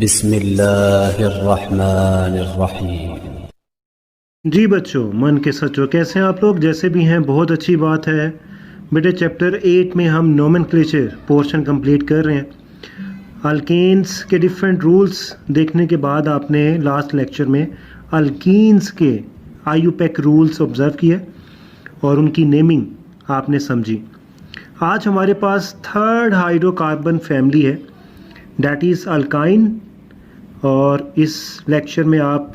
बिस्मिल्लाहिर्रहमानिर्रहीम। जी बच्चों, मन के सच्चों, कैसे हैं आप लोग? जैसे भी हैं बहुत अच्छी बात है। बेटे चैप्टर 8 में हम नोमेनक्लेचर पोर्शन कंप्लीट कर रहे हैं। अल्केन्स के डिफरेंट रूल्स देखने के बाद आपने लास्ट लेक्चर में अल्कीन्स के आईयूपैक रूल्स ऑब्जर्व किए और उनकी नेमिंग आपने समझी। आज हमारे पास थर्ड हाइड्रोकार्बन फैमिली है, डैट इज़ अल्काइन, और इस लेक्चर में आप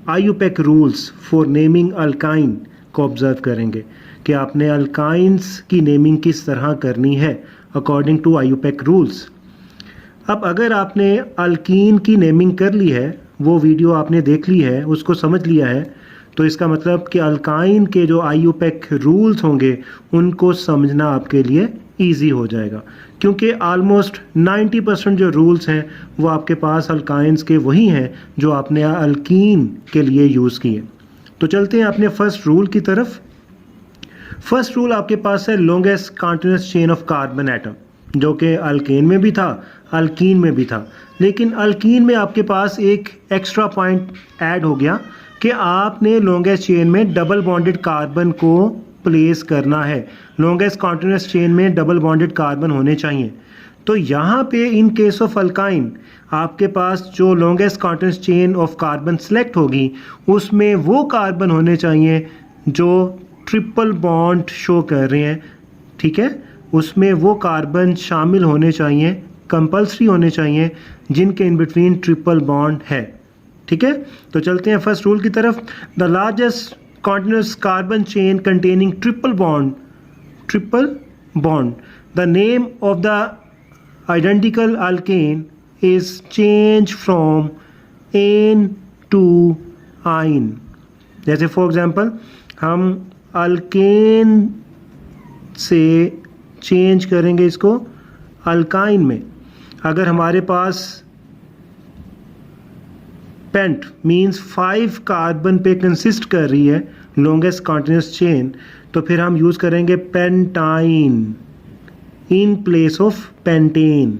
IUPAC rules for naming alkyne को ऑब्जर्व करेंगे कि आपने अल्काइंस की नेमिंग किस तरह करनी है अकॉर्डिंग टू आईयूपैक रूल्स। अब अगर आपने अल्कीन की नेमिंग कर ली है, वो वीडियो आपने देख ली है, उसको समझ लिया है, तो इसका मतलब कि अल्काइन के जो आईयूपैक रूल्स होंगे उनको समझना आपके लिए ईजी हो जाएगा, क्योंकि आलमोस्ट 90% जो रूल्स हैं वो आपके पास अल्काइंस के वही हैं जो आपने अल्कीन के लिए यूज़ किए। तो चलते हैं अपने फर्स्ट रूल की तरफ। फर्स्ट रूल आपके पास है longest continuous chain of carbon atom, जो कि अल्केन में भी था, अल्कीन में भी था, लेकिन अल्कीन में आपके पास एक एक्स्ट्रा पॉइंट ऐड हो गया कि आपने लॉन्गेस्ट चेन में डबल बॉन्डेड कार्बन को प्लेस करना है। लॉन्गेस्ट कंटीन्यूअस चेन में डबल बॉन्डेड कार्बन होने चाहिए। तो यहाँ पे इन केस ऑफ अल्काइन आपके पास जो longest continuous chain of carbon select होगी उसमें वो कार्बन होने चाहिए जो ट्रिपल बॉन्ड शो कर रहे हैं, ठीक है, उसमें वो कार्बन शामिल होने चाहिए, कंपल्सरी होने चाहिए, जिनके इन बिटवीन ट्रिपल बॉन्ड है, ठीक है। तो चलते हैं फर्स्ट रूल की तरफ। The largest continuous carbon chain containing triple bond, the name of the identical alkane is changed from ane to ine। जैसे फॉर एग्जांपल हम अल्केन से चेंज करेंगे इसको अल्काइन में। अगर हमारे पास पेंट मीन्स 5 कार्बन पे कंसिस्ट कर रही है लॉन्गेस्ट कंटीन्यूअस चेन, तो फिर हम यूज़ करेंगे pentyne in place of pentane,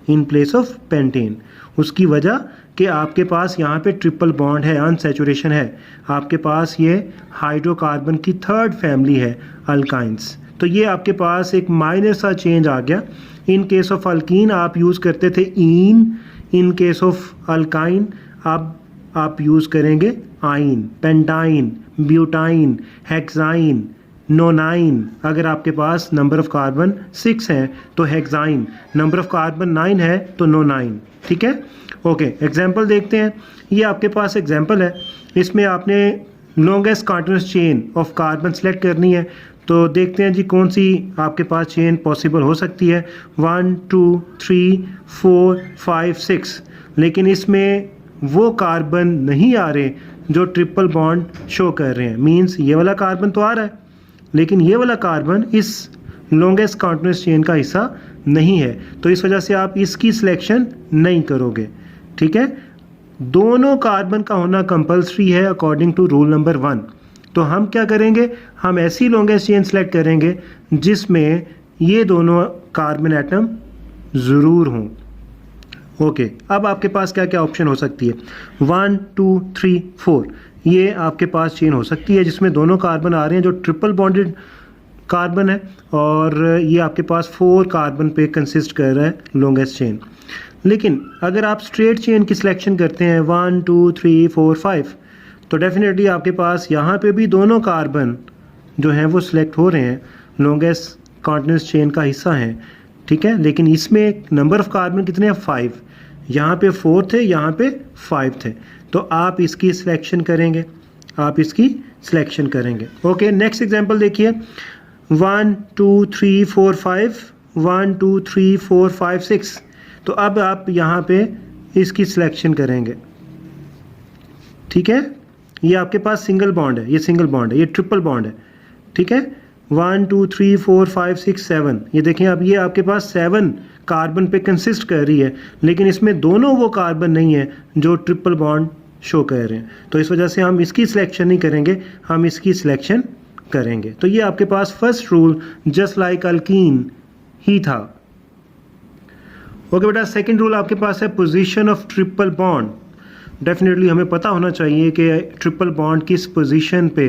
in place of pentane. उसकी वजह कि आपके पास यहाँ पे ट्रिपल बॉन्ड है, अनसैचुरेशन है, आपके पास ये हाइड्रोकार्बन की थर्ड फैमिली है अल्काइंस। तो ये आपके पास एक माइनर सा चेंज आ गया। इन केस ऑफ अल्कीन आप यूज़ करते थे इन केस ऑफ अल्काइन अब आप यूज़ करेंगे आइन, पेंटाइन, ब्यूटाइन, हेक्साइन, नोनाइन। अगर आपके पास नंबर ऑफ कार्बन 6 है तो हेक्साइन, नंबर ऑफ कार्बन 9 है तो नोनाइन, ठीक है। ओके, एग्जांपल देखते हैं। ये आपके पास एग्जांपल है, इसमें आपने longest continuous chain of carbon select करनी है। तो देखते हैं जी कौन सी आपके पास चेन पॉसिबल हो सकती है। 1 2 3 4 5 6, लेकिन इसमें वो कार्बन नहीं आ रहे जो ट्रिपल बॉन्ड शो कर रहे हैं। मींस ये वाला कार्बन तो आ रहा है, लेकिन ये वाला कार्बन इस लॉन्गेस्ट कंटीन्यूअस चेन का हिस्सा नहीं है, तो इस वजह से आप इसकी सिलेक्शन नहीं करोगे, ठीक है। दोनों कार्बन का होना कंपल्सरी है अकॉर्डिंग टू रूल नंबर 1। तो हम क्या करेंगे, हम ऐसी लॉन्गेस्ट चेन सेलेक्ट करेंगे जिसमें ये दोनों कार्बन एटम ज़रूर हों। ओके, अब आपके पास क्या क्या ऑप्शन हो सकती है। 1 2 3 4 ये आपके पास चेन हो सकती है जिसमें दोनों कार्बन आ रहे हैं जो ट्रिपल बॉन्डेड कार्बन है, और ये आपके पास 4 कार्बन पे कंसिस्ट कर रहा है लॉन्गेस्ट चेन। लेकिन अगर आप स्ट्रेट चेन की सिलेक्शन करते हैं 1 2 3 4 5, तो डेफिनेटली आपके पास यहाँ पे भी दोनों कार्बन जो हैं वो सिलेक्ट हो रहे हैं, लॉन्गेस्ट कंटीन्यूअस चेन का हिस्सा हैं, ठीक है। लेकिन इसमें नंबर ऑफ कार्बन कितने हैं, 5। यहाँ पे 4 थे, यहाँ पे 5 थे, तो आप इसकी सिलेक्शन करेंगे, आप इसकी सिलेक्शन करेंगे। ओके, नेक्स्ट एग्जांपल देखिए। 1 2 3 4 5 1 2 3 4 5 6, तो अब आप यहाँ पे इसकी सिलेक्शन करेंगे, ठीक है। ये आपके पास सिंगल बॉन्ड है, ये सिंगल बॉन्ड है, ये ट्रिपल बॉन्ड है, ठीक है। 1 2 3 4 5 6 7, ये देखें अब ये आपके पास 7 कार्बन पे कंसिस्ट कर रही है, लेकिन इसमें दोनों वो कार्बन नहीं है जो ट्रिपल बॉन्ड शो कर रहे हैं, तो इस वजह से हम इसकी सिलेक्शन नहीं करेंगे, हम इसकी सिलेक्शन करेंगे। तो ये आपके पास first rule just like alkyne ही था। ओके बेटा, सेकंड रूल आपके पास है position of triple bond. Definitely हमें पता होना चाहिए कि ट्रिपल बॉन्ड किस पोजीशन पे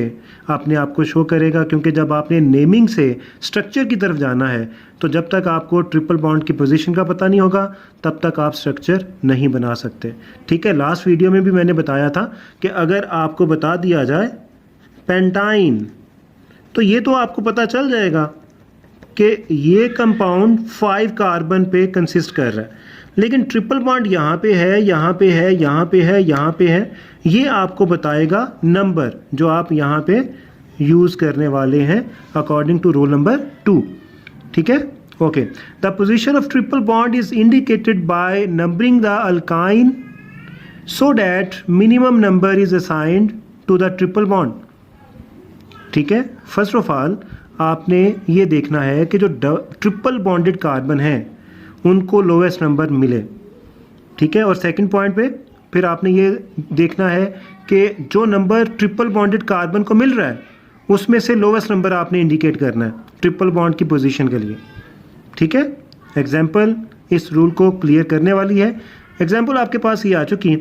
अपने आप को शो करेगा, क्योंकि जब आपने नेमिंग से स्ट्रक्चर की तरफ जाना है तो जब तक आपको ट्रिपल बॉन्ड की पोजीशन का पता नहीं होगा तब तक आप स्ट्रक्चर नहीं बना सकते। ठीक है, लास्ट वीडियो में भी मैंने बताया था कि अगर आपको बता दिया जाए पेंटाइन तो ये तो आपको पता चल जाएगा कि ये कंपाउंड 5 कार्बन पे कंसिस्ट कर रहा है, लेकिन ट्रिपल बॉन्ड यहाँ पे है, यहाँ पे है, यहाँ पे है, यहाँ पे है, ये आपको बताएगा नंबर जो आप यहाँ पे यूज़ करने वाले हैं अकॉर्डिंग टू रोल नंबर 2। ठीक है, okay. The position of triple bond is indicated by numbering the alkyne so that minimum number is assigned to the triple bond. ठीक है, फर्स्ट ऑफ ऑल आपने ये देखना है कि जो ट्रिपल बॉन्डेड कार्बन हैं उनको लोवेस्ट नंबर मिले। ठीक है, और सेकंड पॉइंट पे फिर आपने ये देखना है कि जो नंबर ट्रिपल बॉन्डेड कार्बन को मिल रहा है उसमें से लोवेस्ट नंबर आपने इंडिकेट करना है ट्रिपल बॉन्ड की पोजीशन के लिए। ठीक है, एग्जाम्पल इस रूल को क्लियर करने वाली है। एग्जाम्पल आपके पास ये आ चुकी है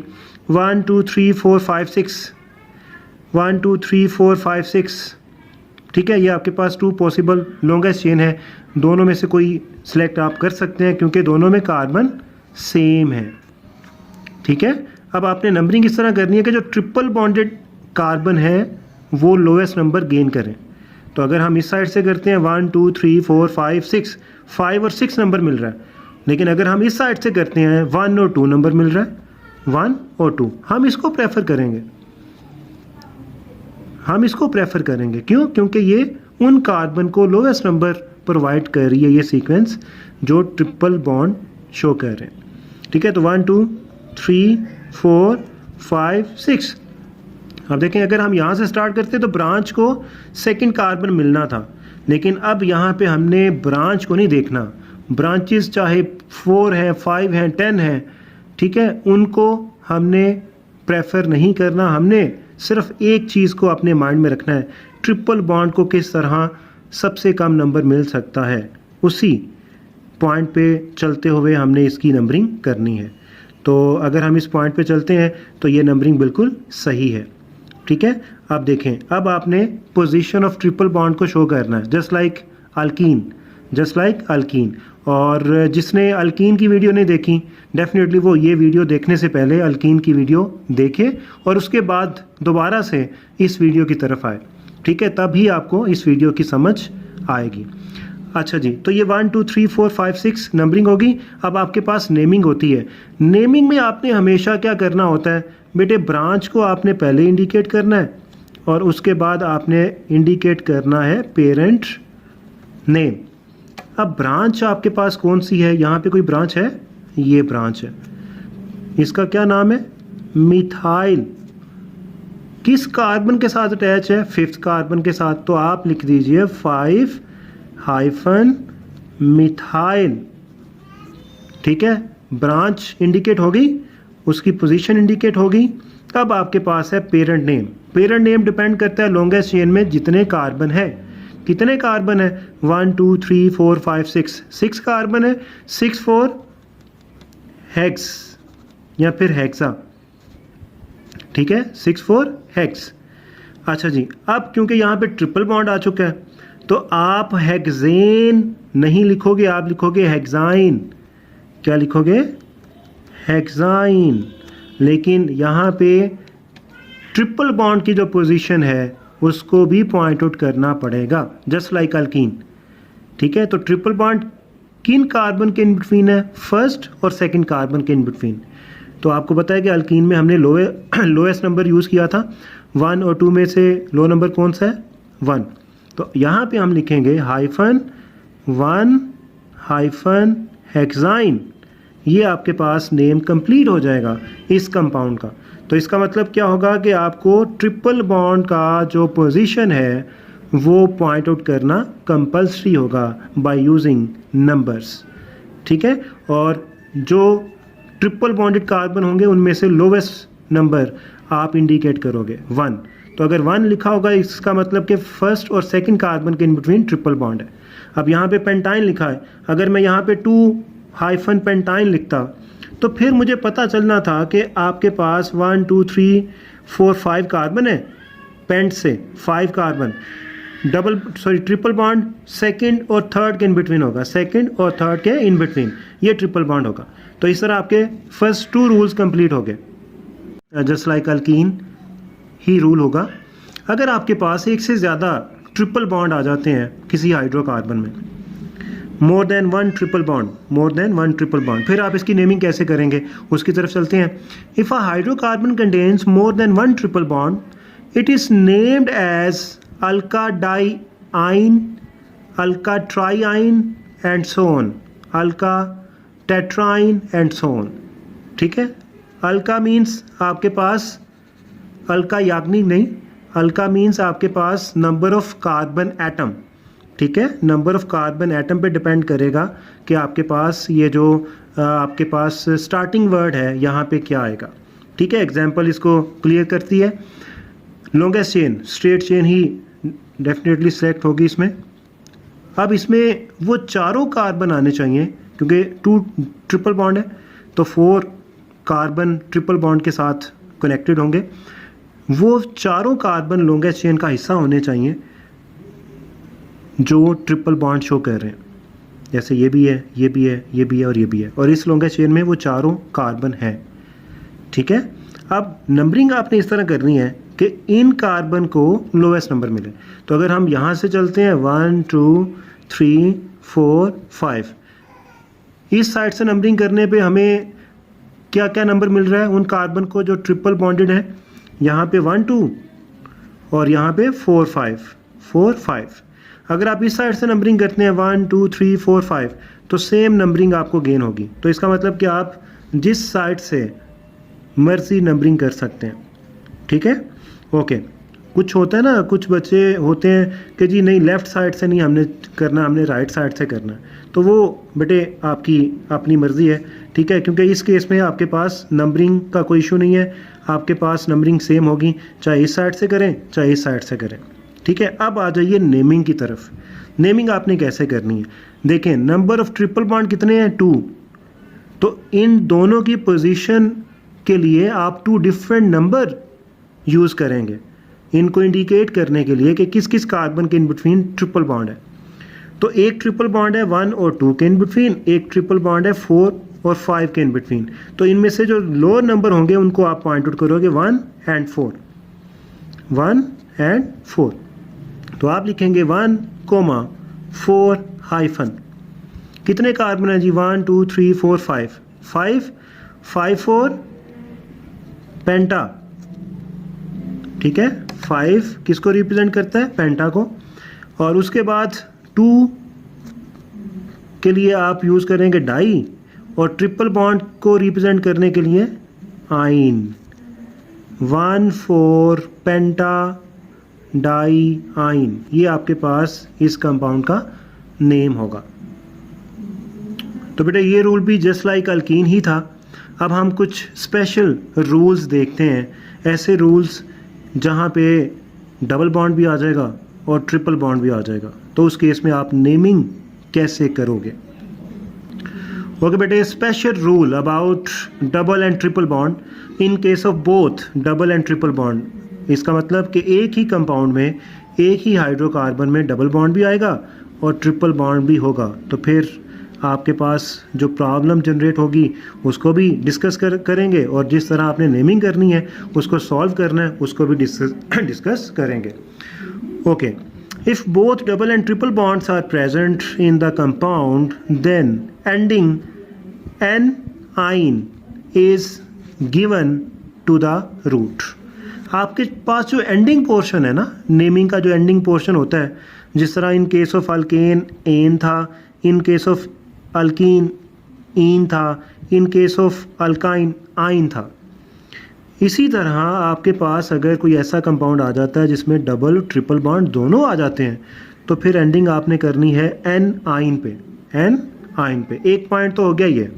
1 2 3 4 5 6 1 2 3 4 5 6। ठीक है, ये आपके पास 2 पॉसिबल लॉन्गेस्ट चेन है, दोनों में से कोई सिलेक्ट आप कर सकते हैं क्योंकि दोनों में कार्बन सेम है। ठीक है, अब आपने नंबरिंग इस तरह करनी है कि जो ट्रिपल बॉन्डेड कार्बन है वो लोएस्ट नंबर गेन करें। तो अगर हम इस साइड से करते हैं 1 2 3 4 5 6, 5 और 6 नंबर मिल रहा है, लेकिन अगर हम इस साइड से करते हैं 1 और 2 नंबर मिल रहा है, 1 और 2, हम इसको प्रेफर करेंगे। हम इसको प्रेफर करेंगे क्यों? क्योंकि ये उन कार्बन को लोएस्ट नंबर प्रोवाइड कर रही है ये सीक्वेंस जो ट्रिपल बॉन्ड शो कर रहे हैं। ठीक है, तो 1 2 3 4 5 6। अब देखें, अगर हम यहाँ से स्टार्ट करते तो ब्रांच को सेकंड कार्बन मिलना था, लेकिन अब यहाँ पे हमने ब्रांच को नहीं देखना। ब्रांचेस चाहे 4 हैं, 5 हैं, 10 हैं, ठीक है, उनको हमने प्रेफर नहीं करना। हमने सिर्फ एक चीज़ को अपने माइंड में रखना है, ट्रिपल बॉन्ड को किस तरह सबसे कम नंबर मिल सकता है, उसी पॉइंट पे चलते हुए हमने इसकी नंबरिंग करनी है। तो अगर हम इस पॉइंट पे चलते हैं तो ये नंबरिंग बिल्कुल सही है। ठीक है, अब देखें, अब आपने पोजीशन ऑफ ट्रिपल बॉन्ड को शो करना है जस्ट लाइक अल्कीन। और जिसने अल्कीन की वीडियो नहीं देखी, डेफिनेटली वो ये वीडियो देखने से पहले अल्कीन की वीडियो देखे और उसके बाद दोबारा से इस वीडियो की तरफ आए। ठीक है, तभी आपको इस वीडियो की समझ आएगी। अच्छा जी, तो ये 1 2 3 4 5 6 नंबरिंग होगी। अब आपके पास नेमिंग होती है। नेमिंग में आपने हमेशा क्या करना होता है बेटे, ब्रांच को आपने पहले इंडिकेट करना है और उसके बाद आपने इंडिकेट करना है पेरेंट नेम। अब ब्रांच आपके पास कौन सी है? यहाँ पे कोई ब्रांच है, ये ब्रांच है, इसका क्या नाम है? मिथाइल। किस कार्बन के साथ अटैच है? 5th कार्बन के साथ। तो आप लिख दीजिए 5 मिथाइल। ठीक है, ब्रांच इंडिकेट होगी, उसकी पोजीशन इंडिकेट होगी। अब आपके पास है parent name. Parent name depend करता है लॉन्गेस्ट चेन में जितने कार्बन है। कितने कार्बन है? 1 2 3 4 5 6 कार्बन है। 6 4 हेक्स या फिर हेक्सा। ठीक है, 6 4 हेक्स। अच्छा जी, अब क्योंकि यहाँ पे ट्रिपल बॉन्ड आ चुका है तो आप हेक्सेन नहीं लिखोगे, आप लिखोगे हेक्साइन। क्या लिखोगे? हेक्साइन। लेकिन यहाँ पे ट्रिपल बॉन्ड की जो पोजीशन है उसको भी पॉइंट आउट करना पड़ेगा, जस्ट लाइक अल्कीन। ठीक है, तो ट्रिपल बॉन्ड किन कार्बन के इन बिटवीन है? 1st और 2nd कार्बन के इन बिटवीन। तो आपको पता है कि अल्कीन में हमने लोएस्ट नंबर यूज़ किया था। 1 और 2 में से लो नंबर कौन सा है? 1। तो यहाँ पे हम लिखेंगे -1 हेक्साइन। ये आपके पास नेम कंप्लीट हो जाएगा इस कंपाउंड का। तो इसका मतलब क्या होगा कि आपको ट्रिपल बॉन्ड का जो पोजीशन है वो पॉइंट आउट करना कंपल्सरी होगा बाय यूजिंग नंबर्स। ठीक है, और जो ट्रिपल बॉन्डेड कार्बन होंगे उनमें से लोवेस्ट नंबर आप इंडिकेट करोगे 1। तो अगर 1 लिखा होगा इसका मतलब कि 1st और 2nd कार्बन के इन बिटवीन ट्रिपल बॉन्ड है। अब यहाँ पे पेंटाइन लिखा है, अगर मैं यहाँ पे 2 हाइफन पेंटाइन लिखता तो फिर मुझे पता चलना था कि आपके पास 1 2 3 4 5 कार्बन है, पेंट से 5 कार्बन, ट्रिपल बॉन्ड सेकंड और थर्ड के इन बिटवीन होगा, सेकंड और थर्ड के इन बिटवीन ये ट्रिपल बॉन्ड होगा। तो इस तरह आपके फर्स्ट 2 रूल्स कंप्लीट हो गए। जस्ट लाइक अल्कीन ही रूल होगा। अगर आपके पास एक से ज़्यादा ट्रिपल बॉन्ड आ जाते हैं किसी हाइड्रोकार्बन में, मोर देन वन ट्रिपल बॉन्ड, फिर आप इसकी नेमिंग कैसे करेंगे उसकी तरफ चलते हैं। If a hydrocarbon contains more than one triple bond, it is named as alkadiyne, alkatriyne and so on, alkatetrayne and so on. ठीक है, अल्का मीन्स आपके पास अल्का याग्निक नहीं, अल्का मीन्स आपके पास नंबर ऑफ कार्बन एटम। ठीक है, number of carbon atom पे depend करेगा कि आपके पास ये जो आपके पास स्टार्टिंग वर्ड है यहाँ पे क्या आएगा। ठीक है, एग्जांपल इसको क्लियर करती है। लॉन्गेस्ट चेन, स्ट्रेट चेन ही डेफिनेटली सेलेक्ट होगी इसमें। अब इसमें वो चारों कार्बन आने चाहिए क्योंकि 2 ट्रिपल बॉन्ड है तो 4 कार्बन ट्रिपल बॉन्ड के साथ कनेक्टेड होंगे। वो चारों कार्बन लॉन्गेस्ट चेन का हिस्सा होने चाहिए जो ट्रिपल बॉन्ड शो कर रहे हैं। जैसे ये भी है, ये भी है, ये भी है और ये भी है, और इस लॉन्गेस्ट चेन में वो चारों कार्बन हैं। ठीक है, अब नंबरिंग आपने इस तरह करनी है कि इन कार्बन को लोएस्ट नंबर मिले। तो अगर हम यहाँ से चलते हैं 1 2 3 4 5, इस साइड से नंबरिंग करने पे हमें क्या क्या नंबर मिल रहा है उन कार्बन को जो ट्रिपल बॉन्डेड है। यहाँ पे 1 2 और यहाँ पे 4 5। अगर आप इस साइड से नंबरिंग करते हैं 1 2 3 4 5 तो सेम नंबरिंग आपको गेन होगी। तो इसका मतलब कि आप जिस साइड से मर्जी नंबरिंग कर सकते हैं। ठीक है, ओके। कुछ होता है ना, कुछ बच्चे होते हैं कि जी नहीं लेफ़्ट साइड से नहीं हमने करना, हमने राइट साइड से करना, तो वो बेटे आपकी अपनी मर्ज़ी है। ठीक है, क्योंकि इस केस में आपके पास नंबरिंग का कोई इशू नहीं है, आपके पास नंबरिंग सेम होगी चाहे इस साइड से करें चाहे इस साइड से करें। ठीक है, अब आ जाइए नेमिंग की तरफ। नेमिंग आपने कैसे करनी है, देखें नंबर ऑफ़ ट्रिपल बॉन्ड कितने हैं 2, तो इन दोनों की पोजीशन के लिए आप 2 डिफरेंट नंबर यूज़ करेंगे इनको इंडिकेट करने के लिए कि किस किस कार्बन के इन बिटवीन ट्रिपल बॉन्ड है। तो एक ट्रिपल बॉन्ड है 1 और 2 के इन बिटवीन, एक ट्रिपल बॉन्ड है 4 और 5 के इन बिटवीन। तो इनमें से जो लोअर नंबर होंगे उनको आप पॉइंट आउट करोगे 1 and 4, 1 and 4। तो आप लिखेंगे 1, 4 हाइफन। कितने कार्बन है जी 1 2 3 4 5, 5 4 पेंटा। ठीक है, 5 किसको रिप्रेजेंट करता है, पेंटा को। और उसके बाद 2 के लिए आप यूज़ करेंगे डाई, और ट्रिपल बॉन्ड को रिप्रेजेंट करने के लिए आइन। 1 4 पेंटा डाई आइन, ये आपके पास इस कंपाउंड का नेम होगा। तो बेटा ये रूल भी जस्ट लाइक अल्कीन ही था। अब हम कुछ स्पेशल रूल्स देखते हैं, ऐसे रूल्स जहाँ पे डबल बॉन्ड भी आ जाएगा और ट्रिपल बॉन्ड भी आ जाएगा। तो उस केस में आप नेमिंग कैसे करोगे। ओके बेटे, special rule about double and triple bond in case of both double and triple bond. इसका मतलब कि एक ही कंपाउंड में, एक ही हाइड्रोकार्बन में डबल बॉन्ड भी आएगा और ट्रिपल बॉन्ड भी होगा। तो फिर आपके पास जो प्रॉब्लम जनरेट होगी उसको भी डिस्कस करेंगे, और जिस तरह आपने नेमिंग करनी है उसको सॉल्व करना है उसको भी डिस्कस करेंगे। Okay, if both double and triple bonds are present in the compound then ending enyne is given to the root. आपके पास जो एंडिंग पोर्शन है ना, नेमिंग का जो एंडिंग पोर्शन होता है, जिस तरह in case of alkane ane था, in case of alkene ene था, इन केस ऑफ अल्काइन आइन था, इसी तरह आपके पास अगर कोई ऐसा कंपाउंड आ जाता है जिसमें डबल ट्रिपल बॉन्ड दोनों आ जाते हैं, तो फिर एंडिंग आपने करनी है एन आइन पे। एन आइन पे एक पॉइंट तो हो गया ये,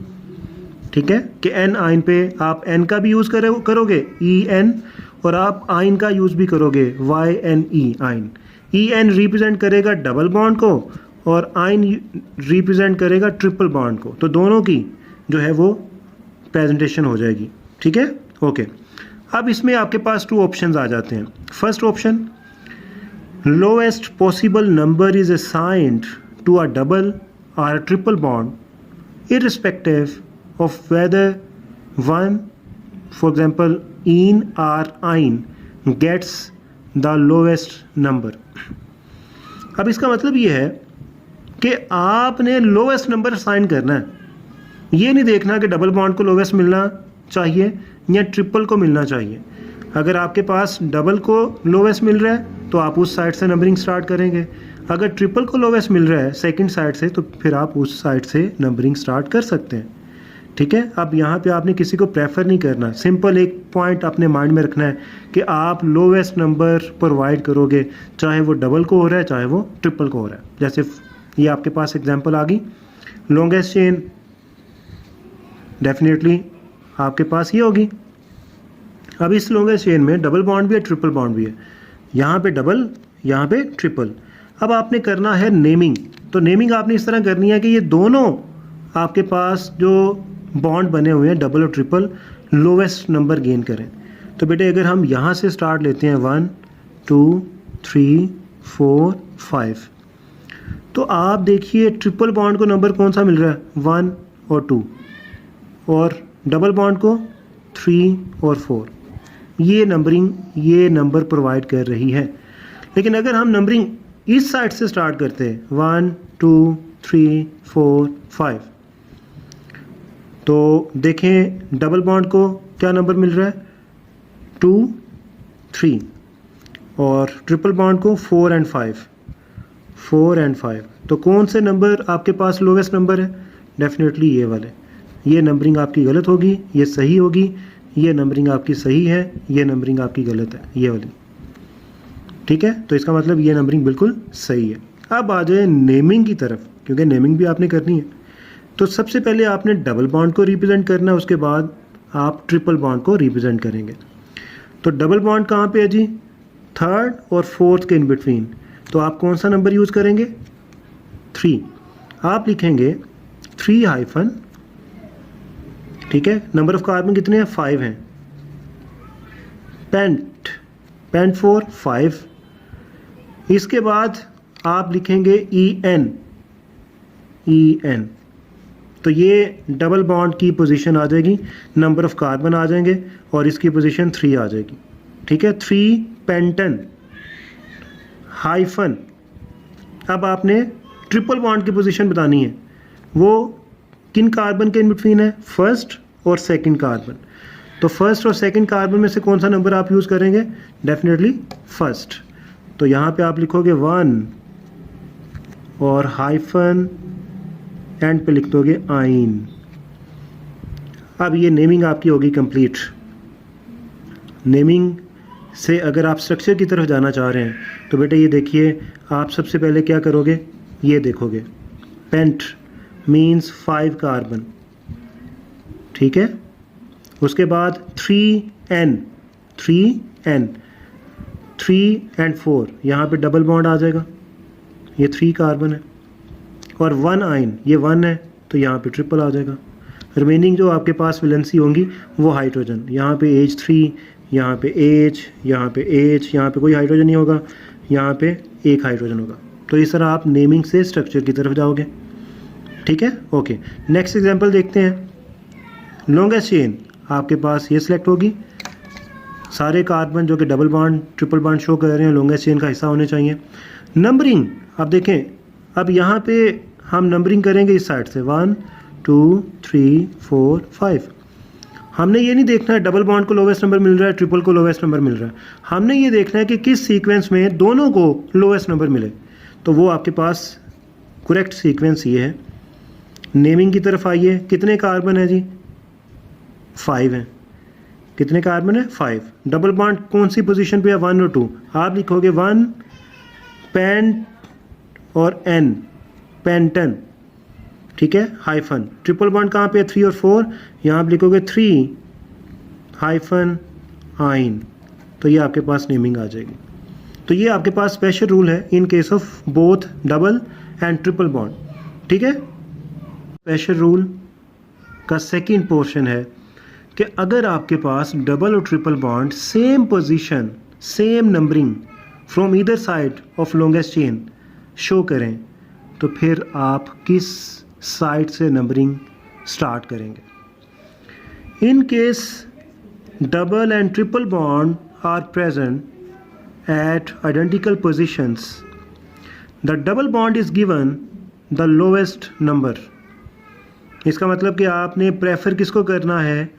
ठीक है, कि एन आइन पे आप एन का भी यूज़ करोगे ई एन, और आप आइन का यूज़ भी करोगे वाई एन ई आइन। ई एन रिप्रेजेंट करेगा डबल बॉन्ड को और आइन रिप्रेजेंट करेगा ट्रिपल बॉन्ड को, तो दोनों की जो है वो प्रेजेंटेशन हो जाएगी। ठीक है, ओके। अब इसमें आपके पास 2 ऑप्शंस आ जाते हैं। First option, lowest possible number is assigned to a double और a triple bond irrespective of whether one, for example ene or yne gets the lowest number। अब इसका मतलब ये है कि आपने लोएस्ट नंबर असाइन करना है, ये नहीं देखना कि डबल बॉन्ड को लोएस्ट मिलना चाहिए या ट्रिपल को मिलना चाहिए। अगर आपके पास डबल को लोएस्ट मिल रहा है तो आप उस साइड से नंबरिंग स्टार्ट करेंगे, अगर ट्रिपल को लोएस्ट मिल रहा है सेकंड साइड से तो फिर आप उस साइड से नंबरिंग स्टार्ट कर सकते हैं। ठीक है, अब यहाँ पे आपने किसी को प्रेफर नहीं करना, सिंपल एक पॉइंट अपने माइंड में रखना है कि आप लोएस्ट नंबर प्रोवाइड करोगे, चाहे वो डबल को हो रहा है चाहे वो ट्रिपल को हो रहा है। जैसे ये आपके पास एग्जांपल आ गई, लॉन्गेस्ट चेन डेफिनेटली आपके पास ये होगी। अब इस लॉन्गेस्ट चेन में डबल बॉन्ड भी है ट्रिपल बॉन्ड भी है, यहाँ पे डबल यहाँ पे ट्रिपल। अब आपने करना है नेमिंग, तो नेमिंग आपने इस तरह करनी है कि ये दोनों आपके पास जो बॉन्ड बने हुए हैं डबल और ट्रिपल लोवेस्ट नंबर गेन करें। तो बेटे अगर हम यहाँ से स्टार्ट लेते हैं 1 2 3 4 5, तो आप देखिए ट्रिपल बॉन्ड को नंबर कौन सा मिल रहा है 1 और 2, और डबल बॉन्ड को 3 और 4। ये नंबरिंग ये नंबर प्रोवाइड कर रही है। लेकिन अगर हम नंबरिंग इस साइड से स्टार्ट करते हैं 1 2 3 4 5, तो देखें डबल बॉन्ड को क्या नंबर मिल रहा है 2 3, और ट्रिपल बॉन्ड को 4 एंड 5। तो कौन से नंबर आपके पास लोवेस्ट नंबर है? डेफिनेटली ये वाले। ये नंबरिंग आपकी गलत होगी, ये सही होगी, ये नंबरिंग आपकी सही है, ये नंबरिंग आपकी गलत है, ये वाली। ठीक है, तो इसका मतलब ये नंबरिंग बिल्कुल सही है। अब आ जाए नेमिंग की तरफ, क्योंकि नेमिंग भी आपने करनी है। तो सबसे पहले आपने डबल बॉन्ड को रिप्रेजेंट करना है, उसके बाद आप ट्रिपल बॉन्ड को रिप्रेजेंट करेंगे। तो डबल बॉन्ड कहाँ पे है जी? थर्ड और फोर्थ के इन बिटवीन। तो आप कौन सा नंबर यूज़ करेंगे? 3। आप लिखेंगे 3 हाइफन, ठीक है, नंबर ऑफ कार्बन कितने हैं? 5 हैं। पेंट 4 5। इसके बाद आप लिखेंगे EN। तो ये डबल बॉन्ड की पोजीशन आ जाएगी, नंबर ऑफ कार्बन आ जाएंगे और इसकी पोजीशन 3 आ जाएगी। ठीक है, 3 पेंटन हाइफन। अब आपने ट्रिपल बॉन्ड की पोजीशन बतानी है, वो किन कार्बन के इन बिटवीन है? फर्स्ट और सेकंड कार्बन। तो फर्स्ट और सेकंड कार्बन में से कौन सा नंबर आप यूज़ करेंगे? Definitely first. तो यहाँ पे आप लिखोगे 1 और हाइफन एंड पे लिख दोगे आइन। अब ये नेमिंग आपकी होगी कंप्लीट। नेमिंग से अगर आप स्ट्रक्चर की तरफ जाना चाह रहे हैं तो बेटे ये देखिए, आप सबसे पहले क्या करोगे? ये देखोगे पेंट मीन्स 5 कार्बन, ठीक है। उसके बाद 3N 3 एंड 4, यहाँ पे डबल बॉन्ड आ जाएगा, ये 3 कार्बन है। और 1 आइन, ये 1 है तो यहाँ पे ट्रिपल आ जाएगा। रिमेनिंग जो आपके पास वैलेंसी होंगी वो हाइड्रोजन, यहाँ पे H3, यहाँ पे H, यहाँ पे H, यहाँ पे कोई हाइड्रोजन नहीं होगा, यहाँ पे एक हाइड्रोजन होगा। तो इस तरह आप नेमिंग से स्ट्रक्चर की तरफ जाओगे। ठीक है, ओके। नेक्स्ट एग्जांपल देखते हैं। लॉन्गेस्ट चेन आपके पास ये सिलेक्ट होगी, सारे कार्बन जो कि double bond triple bond show कर रहे हैं लॉन्गेस्ट चेन का हिस्सा होने चाहिए। नंबरिंग अब देखें, अब यहाँ पे हम नंबरिंग करेंगे इस साइड से 1 2 3 4 5। हमने ये नहीं देखना है डबल बॉन्ड को लोवेस्ट नंबर मिल रहा है ट्रिपल को लोवेस्ट नंबर मिल रहा है, हमने ये देखना है कि किस सीक्वेंस में दोनों को लोवेस्ट नंबर मिले। तो वो आपके पास करेक्ट सीक्वेंस ये है। नेमिंग की तरफ आइए, कितने कार्बन है जी? 5 हैं। कितने कार्बन है? 5। डबल बॉन्ड कौन सी पोजीशन पे है? 1 और 2। आप लिखोगे 1 पेंट और N पेंटन, ठीक है, हाइफन। ट्रिपल बॉन्ड कहाँ पे है? 3 और 4। यहाँ आप लिखोगे 3 हाइफन आइन। तो ये आपके पास नेमिंग आ जाएगी। तो ये आपके पास स्पेशल रूल है इन case of both double and triple bond, ठीक है। स्पेशल रूल का सेकंड पोर्शन है कि अगर आपके पास डबल और triple bond same position, same numbering from either side of longest chain show करें तो फिर आप किस साइड से नंबरिंग स्टार्ट करेंगे। In case double and triple bond are present at identical positions, the double bond is given the lowest number. इसका मतलब कि आपने प्रेफर किसको करना है,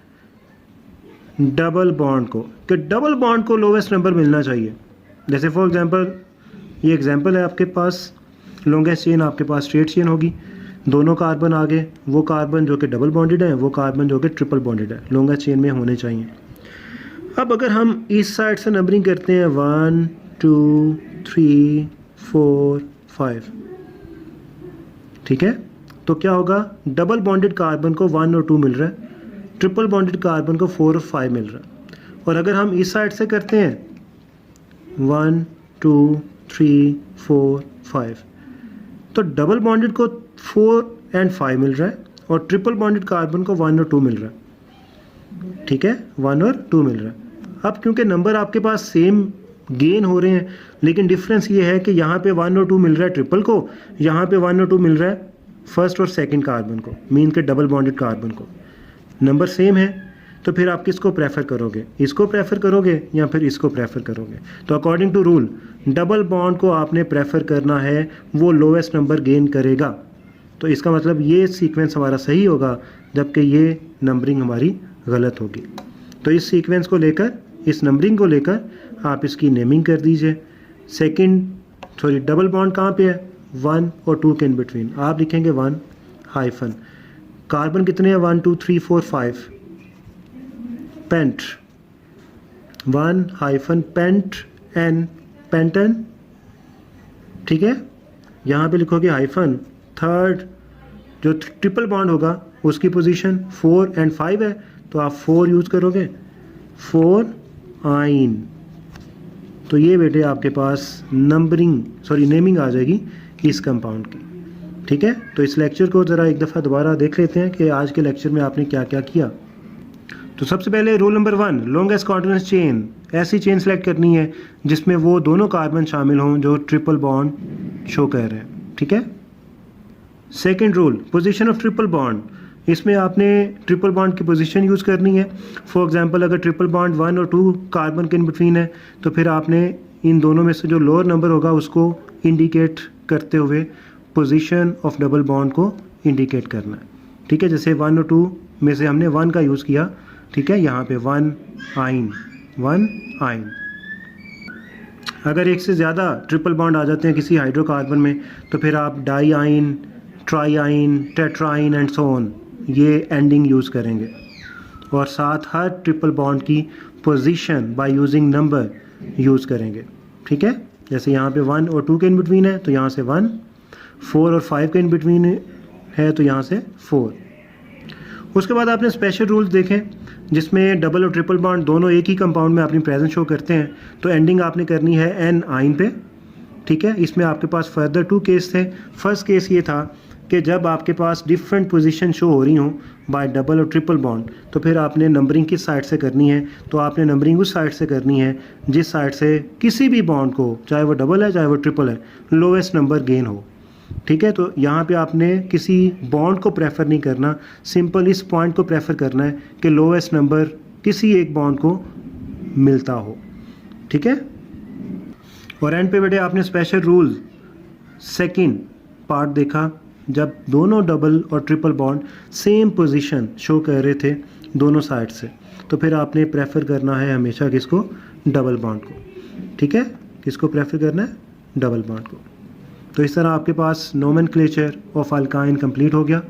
डबल बॉन्ड को, कि डबल बॉन्ड को लोवेस्ट नंबर मिलना चाहिए। जैसे फॉर एग्जांपल ये एग्जांपल है, आपके पास लॉन्गेस्ट चेन आपके पास स्ट्रेट चेन होगी, दोनों कार्बन आगे, वो कार्बन जो कि डबल बॉन्डेड है, वो कार्बन जो कि ट्रिपल बॉन्डेड है, लॉन्गेस्ट चेन में होने चाहिए। अब अगर हम इस साइड से नंबरिंग करते हैं 1 2 3 4 5, ठीक है, तो क्या होगा, डबल बॉन्डेड कार्बन को 1 और 2 मिल रहा है, ट्रिपल बॉन्डेड कार्बन को 4 और 5 मिल रहा है। और अगर हम इस साइड से करते हैं 1 2 3 4 5, तो डबल बॉन्डेड को 4 एंड 5 मिल रहा है और ट्रिपल बॉन्डेड कार्बन को 1 और 2 मिल रहा है, ठीक है, 1 और 2 मिल रहा है। अब क्योंकि नंबर आपके पास सेम गेन हो रहे हैं, लेकिन डिफरेंस ये है कि यहाँ पे 1 और 2 मिल रहा है ट्रिपल को, यहाँ पे 1 और 2 मिल रहा है फर्स्ट और सेकंड कार्बन को, मीन के डबल बॉन्डेड कार्बन को। नंबर सेम है तो फिर आप किसको प्रेफर करोगे, इसको प्रेफर करोगे या फिर इसको प्रेफर करोगे। तो according to rule double bond को आपने प्रेफर करना है, वो लोवेस्ट नंबर गेन करेगा। तो इसका मतलब ये सीक्वेंस हमारा सही होगा, जबकि ये नंबरिंग हमारी गलत होगी। तो इस सीक्वेंस को लेकर, इस नंबरिंग को लेकर आप इसकी नेमिंग कर दीजिए। डबल बॉन्ड कहाँ पे है, 1 और 2 के इन बिटवीन, आप लिखेंगे 1 हाइफन, कार्बन कितने हैं 1 2 3 4 5, पेंट 1 हाइफन पेंट एन, पेंटन, ठीक है। यहाँ पे लिखोगे हाइफन, थर्ड जो ट्रिपल बॉन्ड होगा उसकी पोजीशन 4 एंड 5 है, तो आप 4 यूज़ करोगे, 4 आइन। तो ये बेटे आपके पास नेमिंग आ जाएगी इस कंपाउंड की, ठीक है। तो इस लेक्चर को ज़रा एक दफ़ा दोबारा देख लेते हैं कि आज के लेक्चर में आपने क्या क्या किया। तो सबसे पहले rule number 1, longest continuous chain, ऐसी चेन सेलेक्ट करनी है जिसमें वो दोनों कार्बन शामिल हों जो ट्रिपल बॉन्ड शो कर रहे हैं, ठीक है। Second rule, position of triple bond, इसमें आपने ट्रिपल बॉन्ड की पोजीशन यूज़ करनी है। फॉर एग्जांपल अगर ट्रिपल बॉन्ड 1 और 2 कार्बन के इन बिटवीन है, तो फिर आपने इन दोनों में से जो लोअर नंबर होगा उसको इंडिकेट करते हुए पोजीशन ऑफ डबल बॉन्ड को इंडिकेट करना है, ठीक है। जैसे 1 और 2 में से हमने 1 का यूज़ किया, ठीक है, यहाँ पे 1 आइन, 1 आइन। अगर एक से ज़्यादा ट्रिपल बॉन्ड आ जाते हैं किसी हाइड्रोकार्बन में, तो फिर आप डाई आइन, ट्राई आइन, टेट्राइन एंड सो ऑन, ये एंडिंग यूज़ करेंगे। और साथ हर ट्रिपल बॉन्ड की position by using number use करेंगे, ठीक है। जैसे यहाँ पे 1 और 2 के इन बिटवीन है तो यहाँ से 1, 4 और 5 के इन बिटवीन है तो यहाँ से 4। उसके बाद आपने स्पेशल रूल्स देखें जिसमें डबल और ट्रिपल बॉन्ड दोनों एक ही कंपाउंड में अपनी प्रेजेंस शो करते हैं, तो एंडिंग आपने करनी है एन आइन पे, ठीक है। इसमें आपके पास फर्दर 2 केस थे। फर्स्ट केस ये था कि जब आपके पास डिफरेंट पोजीशन शो हो रही हों बाय डबल और ट्रिपल बॉन्ड, तो फिर आपने नंबरिंग किस साइड से करनी है, तो आपने नंबरिंग उस साइड से करनी है जिस साइड से किसी भी बॉन्ड को, चाहे वो डबल है चाहे वो ट्रिपल है, लोवेस्ट नंबर गेन हो, ठीक है। तो यहाँ पे आपने किसी बॉन्ड को प्रेफर नहीं करना, सिंपल इस पॉइंट को प्रेफर करना है कि लोवेस्ट नंबर किसी एक बॉन्ड को मिलता हो, ठीक है। और एंड पे बेटे आपने स्पेशल रूल सेकंड पार्ट देखा, जब दोनों डबल और triple bond same position show कर रहे थे दोनों साइड से, तो फिर आपने प्रेफर करना है हमेशा किसको, डबल बॉन्ड को, ठीक है। किसको प्रेफर करना है, डबल बॉन्ड को। तो इस तरह आपके पास नोमेनक्लेचर ऑफ अल्काइन कंप्लीट हो गया।